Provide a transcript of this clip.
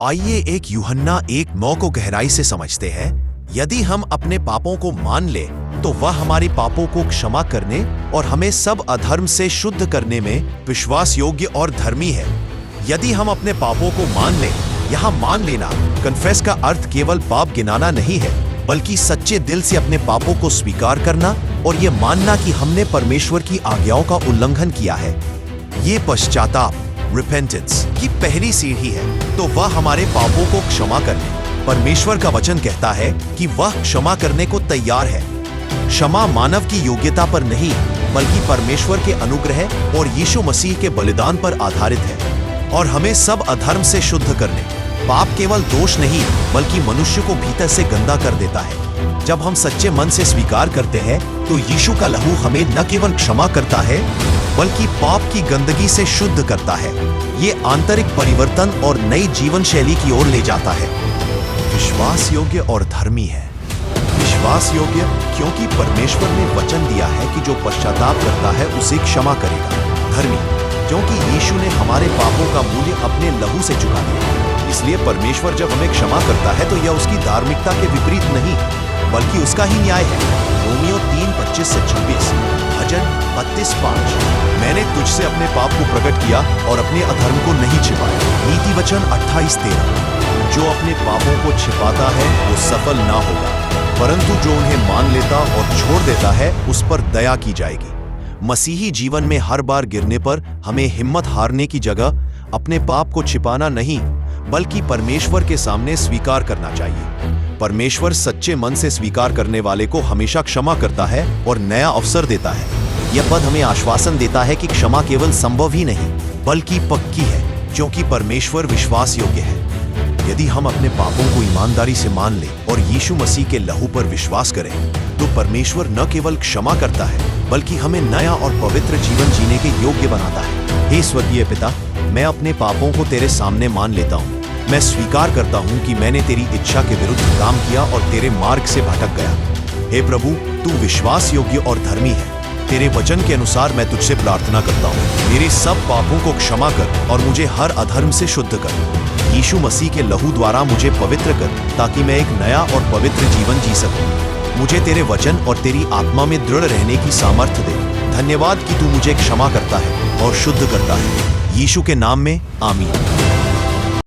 आइए एक यूहन्ना 1:9 को गहराई से समझते हैं। यदि हम अपने पापों को मान ले तो वह हमारे पापों को क्षमा करने और हमें सब अधर्म से शुद्ध करने में विश्वास योग्य और धर्मी है। यदि हम अपने पापों को मान लें, यहाँ मान लेना कन्फेस का अर्थ केवल पाप गिनाना नहीं है, बल्कि सच्चे दिल से अपने पापों को स्वीकार करना और ये मानना कि हमने परमेश्वर की आज्ञाओं का उल्लंघन किया है। ये पश्चाताप रिपेंटेंस की पहली सीढ़ी है। तो वह हमारे पापों को क्षमा करने, परमेश्वर का वचन कहता है कि वह क्षमा करने को तैयार है। क्षमा मानव की योग्यता पर नहीं, बल्कि परमेश्वर के अनुग्रह और यीशु मसीह के बलिदान पर आधारित है और हमें सब अधर्म से शुद्ध करने। पाप केवल दोष नहीं, बल्कि मनुष्य को भीतर से गंदा कर देता है। जब हम सच्चे मन से स्वीकार करते हैं तो यीशु का लहू हमें न केवल क्षमा करता है, बल्कि पाप की गंदगी से शुद्ध करता है। ये आंतरिक परिवर्तन और नई जीवन शैली की ओर ले जाता है। विश्वास योग्य और धर्मी है। विश्वास योग्य क्योंकि परमेश्वर ने वचन दिया है कि जो पश्चाताप करता है उसे क्षमा करेगा। धर्मी क्योंकि यीशु ने हमारे पापों का मूल्य अपने लहू से चुका दिया। इसलिए परमेश्वर जब हमें क्षमा करता है तो यह उसकी धार्मिकता के विपरीत नहीं, बल्कि उसका ही न्याय है। रोमियो 3:25-26, भजन 32:5। मैंने तुझसे अपने पाप को प्रकट किया और अपने अधर्म को नहीं छिपाया। नीति वचन 28:13। जो अपने पापों को छिपाता है वो सफल ना होगा, परंतु जो उन्हें मान लेता और छोड़ देता है उस पर दया की जाएगी। मसीही जीवन में हर बार गिरने पर हमें हिम्मत हारने की जगह अपने पाप को छिपाना नहीं, बल्कि परमेश्वर के सामने स्वीकार करना चाहिए। परमेश्वर सच्चे मन से स्वीकार करने वाले को हमेशा क्षमा करता है और नया अवसर देता है। यह पद हमें आश्वासन देता है कि क्षमा केवल संभव ही नहीं, बल्कि पक्की है, क्योंकि परमेश्वर विश्वास योग्य है। यदि हम अपने पापों को ईमानदारी से मान लें और यीशु मसीह के लहू पर विश्वास करें, तो परमेश्वर न केवल क्षमा करता है, बल्कि हमें नया और पवित्र जीवन जीने के योग्य बनाता है। हे स्वर्गीय पिता, मैं अपने पापों को तेरे सामने मान लेता हूँ। मैं स्वीकार करता हूँ कि मैंने तेरी इच्छा के विरुद्ध काम किया और तेरे मार्ग से भटक गया। हे प्रभु, तू विश्वास योग्य और धर्मी है। तेरे वचन के अनुसार मैं तुझसे प्रार्थना करता हूँ, मेरे सब पापों को क्षमा कर और मुझे हर अधर्म से शुद्ध कर। यीशु मसीह के लहू द्वारा मुझे पवित्र कर, ताकि मैं एक नया और पवित्र जीवन जी सकूं। मुझे तेरे वचन और तेरी आत्मा में दृढ़ रहने की सामर्थ्य दे। धन्यवाद कि तू मुझे क्षमा करता है और शुद्ध करता है। यीशु के नाम में आमीन।